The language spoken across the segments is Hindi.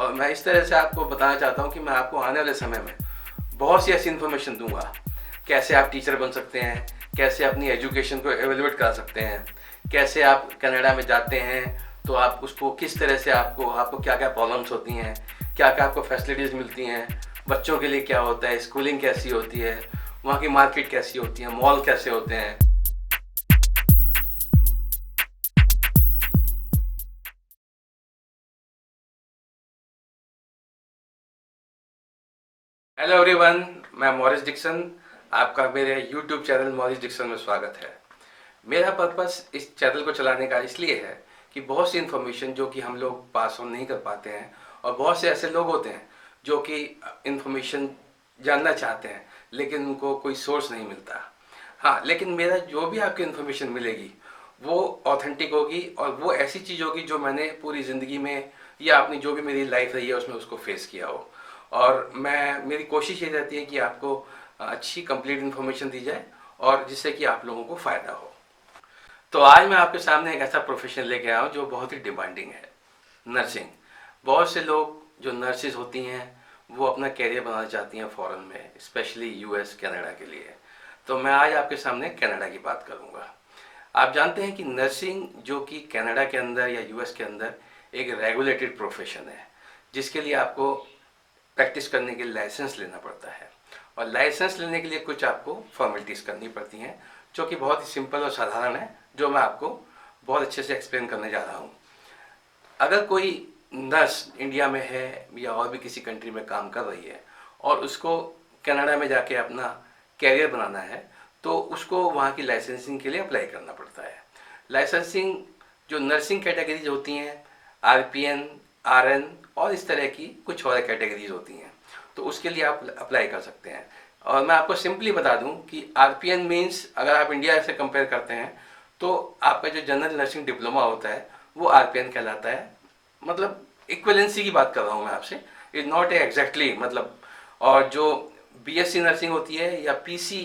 और मैं इस तरह से आपको बताना चाहता हूँ कि मैं आपको आने वाले समय में बहुत सी ऐसी इन्फॉर्मेशन दूंगा। कैसे आप टीचर बन सकते हैं, कैसे अपनी एजुकेशन को एवेल्युएट करा सकते हैं, कैसे आप कनाडा में जाते हैं तो आप उसको किस तरह से आपको क्या क्या प्रॉब्लम्स होती हैं, क्या क्या आपको फैसिलिटीज़ मिलती हैं, बच्चों के लिए क्या होता है, स्कूलिंग कैसी होती है, वहाँ की मार्केट कैसी होती है, मॉल कैसे होते हैं। हेलो एवरीवन, मैं मॉरिस डिक्सन। आपका मेरे यूट्यूब चैनल मॉरिस डिक्सन में स्वागत है। मेरा पर्पस इस चैनल को चलाने का इसलिए है कि बहुत सी इन्फॉर्मेशन जो कि हम लोग पास ऑन नहीं कर पाते हैं, और बहुत से ऐसे लोग होते हैं जो कि इन्फॉर्मेशन जानना चाहते हैं लेकिन उनको कोई सोर्स नहीं मिलता। हाँ, लेकिन मेरा जो भी आपको इन्फॉर्मेशन मिलेगी वो ऑथेंटिक होगी और वो ऐसी चीज़ होगी जो मैंने पूरी ज़िंदगी में या अपनी जो भी मेरी लाइफ रही है उसमें उसको फेस किया हो। और मेरी कोशिश ये रहती है कि आपको अच्छी कंप्लीट इन्फॉर्मेशन दी जाए और जिससे कि आप लोगों को फ़ायदा हो। तो आज मैं आपके सामने एक ऐसा प्रोफेशन लेके आया हूँ जो बहुत ही डिमांडिंग है, नर्सिंग। बहुत से लोग जो नर्सिस होती हैं वो अपना कैरियर बनाना चाहती हैं फ़ॉरेन में, स्पेशली यूएस कनाडा के लिए। तो मैं आज आपके सामने कनाडा की बात करूँगा। आप जानते हैं कि नर्सिंग जो कि कनाडा के अंदर या यूएस के अंदर एक रेगुलेटेड प्रोफेशन है, जिसके लिए आपको प्रैक्टिस करने के लिए लाइसेंस लेना पड़ता है। और लाइसेंस लेने के लिए कुछ आपको फॉर्मेलिटीज़ करनी पड़ती हैं जो कि बहुत ही सिंपल और साधारण है, जो मैं आपको बहुत अच्छे से एक्सप्लेन करने जा रहा हूँ। अगर कोई नर्स इंडिया में है या और भी किसी कंट्री में काम कर रही है और उसको कनाडा में जाके अपना कैरियर बनाना है तो उसको वहाँ की लाइसेंसिंग के लिए अप्लाई करना पड़ता है। लाइसेंसिंग जो नर्सिंग कैटेगरीज होती हैं, आरपीएन, आरएन और इस तरह की कुछ और कैटेगरीज होती हैं, तो उसके लिए आप अप्लाई कर सकते हैं। और मैं आपको सिंपली बता दूं कि आरपीएन मीन्स, अगर आप इंडिया से कंपेयर करते हैं तो आपका जो जनरल नर्सिंग डिप्लोमा होता है वो आरपीएन कहलाता है। मतलब इक्वलेंसी की बात कर रहा हूँ मैं आपसे, इज नॉट एग्जैक्टली मतलब। और जो बीएससी नर्सिंग होती है या पीसी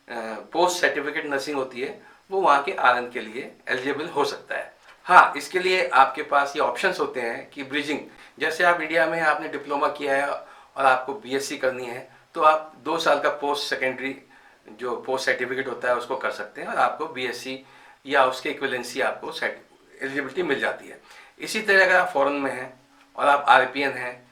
पोस्ट सर्टिफिकेट नर्सिंग होती है वो वहाँ के आरएन के लिए एलिजिबल हो सकता है। हाँ, इसके लिए आपके पास ये ऑप्शंस होते हैं कि ब्रिजिंग, जैसे आप इंडिया में आपने डिप्लोमा किया है और आपको बीएससी करनी है तो आप 2 साल का पोस्ट सेकेंडरी जो पोस्ट सर्टिफिकेट होता है उसको कर सकते हैं और आपको बीएससी या उसके इक्विवेलेंसी आपको एलिजिबिलिटी मिल जाती है। इसी तरह अगर आप फॉरेन में हैं और आप आरपीएन हैं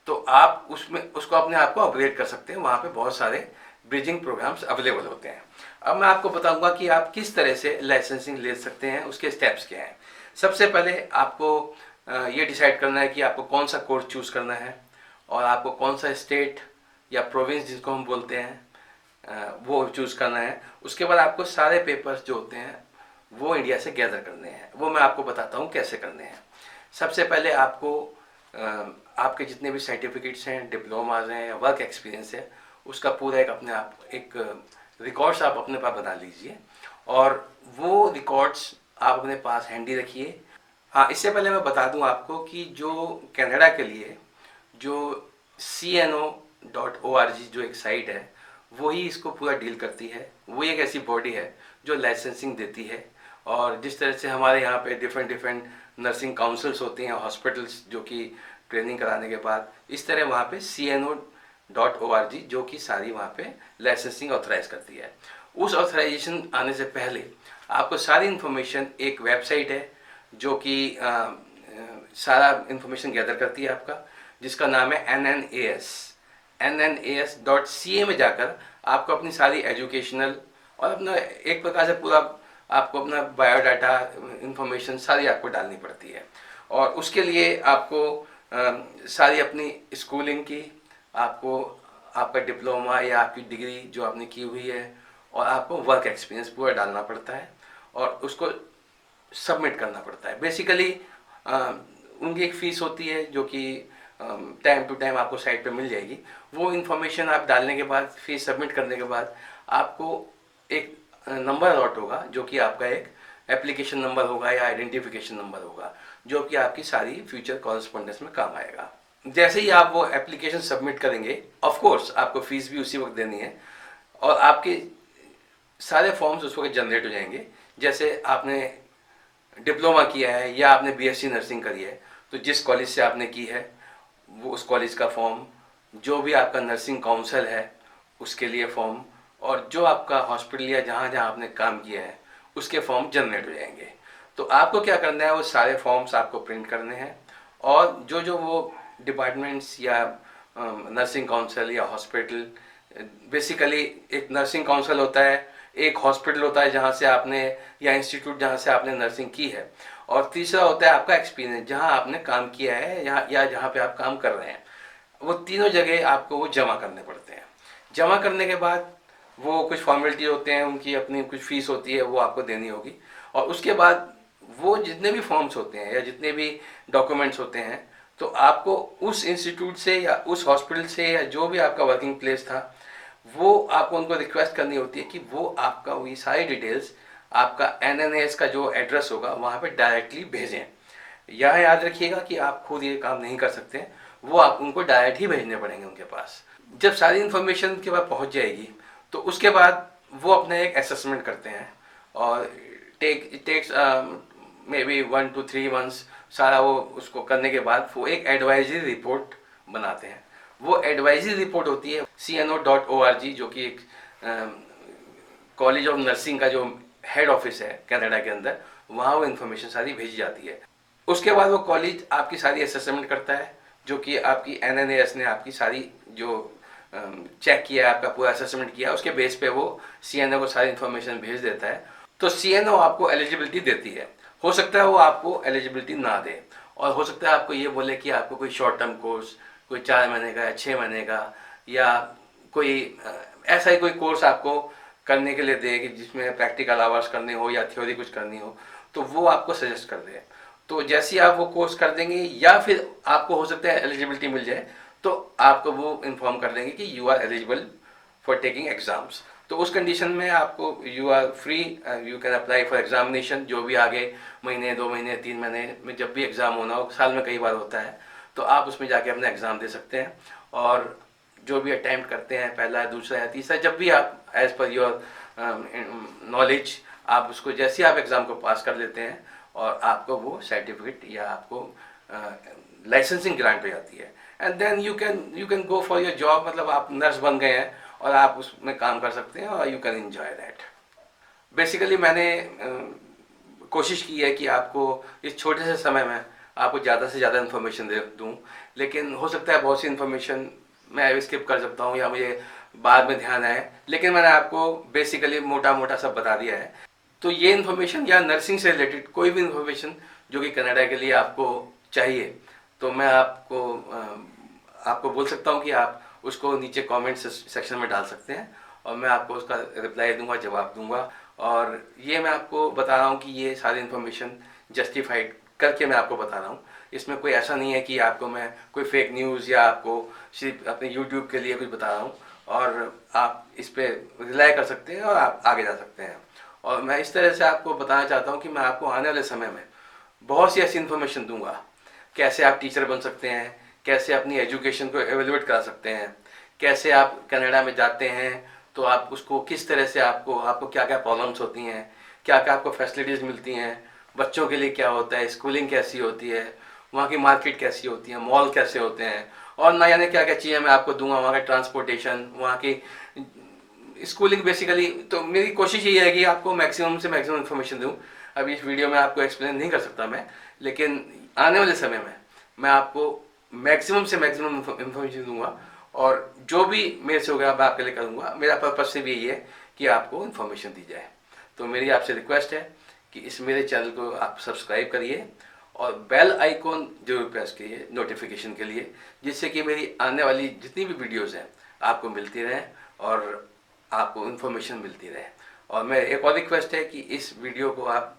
तो आप उसमें उसको अपने आप को अपग्रेड कर सकते हैं। वहाँ पे बहुत सारे ब्रिजिंग प्रोग्राम्स अवेलेबल होते हैं। अब मैं आपको बताऊंगा कि आप किस तरह से लाइसेंसिंग ले सकते हैं, उसके स्टेप्स क्या हैं। सबसे पहले आपको ये डिसाइड करना है कि आपको कौन सा कोर्स चूज़ करना है और आपको कौन सा स्टेट या प्रोविंस जिसको हम बोलते हैं वो चूज़ करना है। उसके बाद आपको सारे पेपर्स जो होते हैं वो इंडिया से गैदर करने हैं। वो मैं आपको बताता हूँ कैसे करने हैं। सबसे पहले आपको आपके जितने भी सर्टिफिकेट्स हैं, डिप्लोमाज हैं या वर्क एक्सपीरियंस है, उसका पूरा एक अपने आप एक रिकॉर्ड्स आप अपने पास बना लीजिए और वो रिकॉर्ड्स आप अपने पास हैंडी रखिए। हाँ, इससे पहले मैं बता दूं आपको कि जो कनाडा के लिए जो CNO.org जो एक साइट है वही इसको पूरा डील करती है। वो एक ऐसी बॉडी है जो लाइसेंसिंग देती है। और जिस तरह से हमारे यहाँ पे डिफरेंट डिफरेंट नर्सिंग काउंसिल्स होती हैं, हॉस्पिटल्स जो कि ट्रेनिंग कराने के बाद, इस तरह वहाँ पे CNO.org जो कि सारी वहाँ पे लाइसेंसिंग ऑथराइज करती है। उस ऑथराइजेशन आने से पहले आपको सारी इन्फॉर्मेशन, एक वेबसाइट है जो कि सारा इन्फॉर्मेशन गैदर करती है आपका, जिसका नाम है NNAS.ca में जाकर आपको अपनी सारी एजुकेशनल और अपना एक प्रकार से पूरा आपको अपना बायोडाटा इन्फॉर्मेशन सारी आपको डालनी पड़ती है। और उसके लिए आपको सारी अपनी स्कूलिंग की, आपको आपका डिप्लोमा या आपकी डिग्री जो आपने की हुई है और आपको वर्क एक्सपीरियंस पूरा डालना पड़ता है और उसको सबमिट करना पड़ता है। बेसिकली उनकी एक फ़ीस होती है जो कि टाइम टू टाइम आपको साइट पे मिल जाएगी। वो इन्फॉर्मेशन आप डालने के बाद, फीस सबमिट करने के बाद आपको एक नंबर अलॉट होगा जो कि आपका एक एप्लीकेशन नंबर होगा या आइडेंटिफिकेशन नंबर होगा, जो कि आपकी सारी फ्यूचर कॉरेस्पॉन्डेंस में काम आएगा। जैसे ही आप वो एप्लीकेशन सबमिट करेंगे, ऑफ कोर्स आपको फीस भी उसी वक्त देनी है और आपके सारे फॉर्म्स उस वक्त जनरेट हो जाएंगे। जैसे आपने डिप्लोमा किया है या आपने बीएससी नर्सिंग करी है तो जिस कॉलेज से आपने की है वो उस कॉलेज का फॉर्म, जो भी आपका नर्सिंग काउंसिल है उसके लिए फॉर्म, और जो आपका हॉस्पिटल या जहाँ जहाँ आपने काम किया है उसके फॉर्म जनरेट हो जाएंगे। तो आपको क्या करना है, वो सारे फॉर्म्स आपको प्रिंट करने हैं, और जो जो वो डिपार्टमेंट्स या नर्सिंग काउंसिल या हॉस्पिटल, बेसिकली एक नर्सिंग काउंसिल होता है, एक हॉस्पिटल होता है जहाँ से आपने, या इंस्टीट्यूट जहाँ से आपने नर्सिंग की है, और तीसरा होता है आपका एक्सपीरियंस जहाँ आपने काम किया है या जहाँ पे आप काम कर रहे हैं। वो तीनों जगह आपको वो जमा करने पड़ते हैं। जमा करने के बाद वो कुछ फॉर्मेलिटी होते हैं, उनकी अपनी कुछ फीस होती है, वो आपको देनी होगी। और उसके बाद वो जितने भी फॉर्म्स होते हैं या जितने भी डॉक्यूमेंट्स होते हैं, तो आपको उस इंस्टीट्यूट से या उस हॉस्पिटल से या जो भी आपका वर्किंग प्लेस था, वो आपको उनको रिक्वेस्ट करनी होती है कि वो आपका वही सारी डिटेल्स, आपका NNAS का जो एड्रेस होगा वहाँ पे डायरेक्टली भेजें। यह याद रखिएगा कि आप खुद ये काम नहीं कर सकते, वो आप उनको डायरेक्ट ही भेजने पड़ेंगे उनके पास। जब सारी इन्फॉर्मेशन के बाद पहुँच जाएगी, तो उसके बाद वो अपना एक असेसमेंट करते हैं, और takes may be 1 to 3 months। सारा वो उसको करने के बाद वो एक एडवाइजरी रिपोर्ट बनाते हैं। वो एडवाइजरी रिपोर्ट होती है CNO.org, जो कि एक कॉलेज ऑफ नर्सिंग का जो हेड ऑफिस है कनाडा के अंदर, वहाँ वो इन्फॉर्मेशन सारी भेजी जाती है। उसके बाद वो कॉलेज आपकी सारी असेसमेंट करता है, जो कि आपकी NNAS ने आपकी सारी जो चेक किया, आपका पूरा असेसमेंट किया, उसके बेस पे वो CNO को सारी इन्फॉर्मेशन भेज देता है। तो CNO आपको एलिजिबिलिटी देती है। हो सकता है वो आपको एलिजिबिलिटी ना दे, और हो सकता है आपको ये बोले कि आपको कोई शॉर्ट टर्म कोर्स, कोई 4 महीने का या 6 महीने का, या कोई ऐसा ही कोई कोर्स आपको करने के लिए दे कि जिसमें प्रैक्टिकल आवर्स करने हो या थ्योरी कुछ करनी हो, तो वो आपको सजेस्ट कर दे। तो जैसे ही आप वो कोर्स कर देंगे, या फिर आपको हो सकता है एलिजिबिलिटी मिल जाए, तो आपको वो इन्फॉर्म कर देंगे कि you are eligible for taking exams. तो उस कंडीशन में आपको you are free, you can apply for examination. जो भी आगे महीने, 2 महीने, 3 महीने में जब भी एग्ज़ाम होना हो, साल में कई बार होता है, तो आप उसमें जाके अपना एग्ज़ाम दे सकते हैं। और जो भी अटैम्प्ट करते हैं, पहला, दूसरा या तीसरा, जब भी आप एज़ पर योर नॉलेज, आप उसको जैसे आप एग्ज़ाम को पास कर लेते हैं, और आपको वो सर्टिफिकेट या आपको लाइसेंसिंग ग्रांट हो जाती है, and then you can go for your job. मतलब आप नर्स बन गए हैं और आप उसमें काम कर सकते हैं, और you can enjoy that. Basically मैंने कोशिश की है कि आपको इस छोटे से समय में आपको ज़्यादा से ज़्यादा इन्फॉर्मेशन दे दूँ, लेकिन हो सकता है बहुत सी इन्फॉर्मेशन मैं स्किप कर सकता हूँ या मुझे बाद में ध्यान आए, लेकिन मैंने आपको बेसिकली मोटा मोटा सब बता दिया है। तो ये इन्फॉर्मेशन या नर्सिंग से रिलेटेड कोई भी इन्फॉर्मेशन जो कि कनाडा के लिए आपको चाहिए, तो मैं आपको बोल सकता हूँ कि आप उसको नीचे कमेंट सेक्शन में डाल सकते हैं, और मैं आपको उसका रिप्लाई दूंगा, जवाब दूंगा। और ये मैं आपको बता रहा हूँ कि ये सारी इन्फॉर्मेशन जस्टिफाइड करके मैं आपको बता रहा हूँ। इसमें कोई ऐसा नहीं है कि आपको मैं कोई फेक न्यूज़ या आपको सिर्फ अपने यूट्यूब के लिए कुछ बता रहा हूँ, और आप इस पर रिलाई कर सकते हैं और आप आगे जा सकते हैं। और मैं इस तरह से आपको बताना चाहता हूँ कि मैं आपको आने वाले समय में बहुत सी ऐसी इन्फॉर्मेशन दूंगा, कैसे आप टीचर बन सकते हैं, कैसे अपनी एजुकेशन को एवेल्युएट करा सकते हैं, कैसे आप कनाडा में जाते हैं तो आप उसको किस तरह से आपको क्या क्या प्रॉब्लम्स होती हैं, क्या क्या आपको फैसिलिटीज़ मिलती हैं, बच्चों के लिए क्या होता है, स्कूलिंग कैसी होती है, वहाँ की मार्केट कैसी होती है, मॉल कैसे होते हैं, और ना जाने क्या क्या चीज़ें मैं आपको दूंगा, वहाँ का ट्रांसपोर्टेशन, वहाँ की स्कूलिंग। बेसिकली तो मेरी कोशिश ये है कि आपको मैक्सिमम से मैक्सिमम इन्फॉर्मेशन दूँ। अभी इस वीडियो में आपको एक्सप्लेन नहीं कर सकता मैं, लेकिन आने वाले समय में मैं आपको मैक्सिमम से मैक्सिमम इन्फॉर्मेशन दूंगा, और जो भी मेरे से होगा मैं आपके लिए करूँगा। मेरा पर्पस सिर्फ यही है कि आपको इन्फॉर्मेशन दी जाए। तो मेरी आपसे रिक्वेस्ट है कि इस मेरे चैनल को आप सब्सक्राइब करिए, और बेल आइकॉन जरूर प्रेस करिए नोटिफिकेशन के लिए, जिससे कि मेरी आने वाली जितनी भी वीडियोज़ हैं आपको मिलती रहें और आपको इन्फॉर्मेशन मिलती रहे। और मैं एक और रिक्वेस्ट है कि इस वीडियो को आप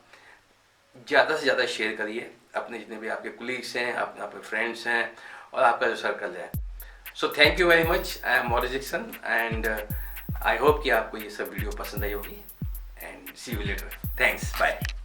ज़्यादा से ज़्यादा शेयर करिए, अपने जितने भी आपके कोलीग्स हैं, आपके फ्रेंड्स हैं, और आपका जो सर्कल है। So thank you very much. I am Morris Dixon, and I hope कि आपको ये सब वीडियो पसंद आई होगी, and see you later. Thanks, bye.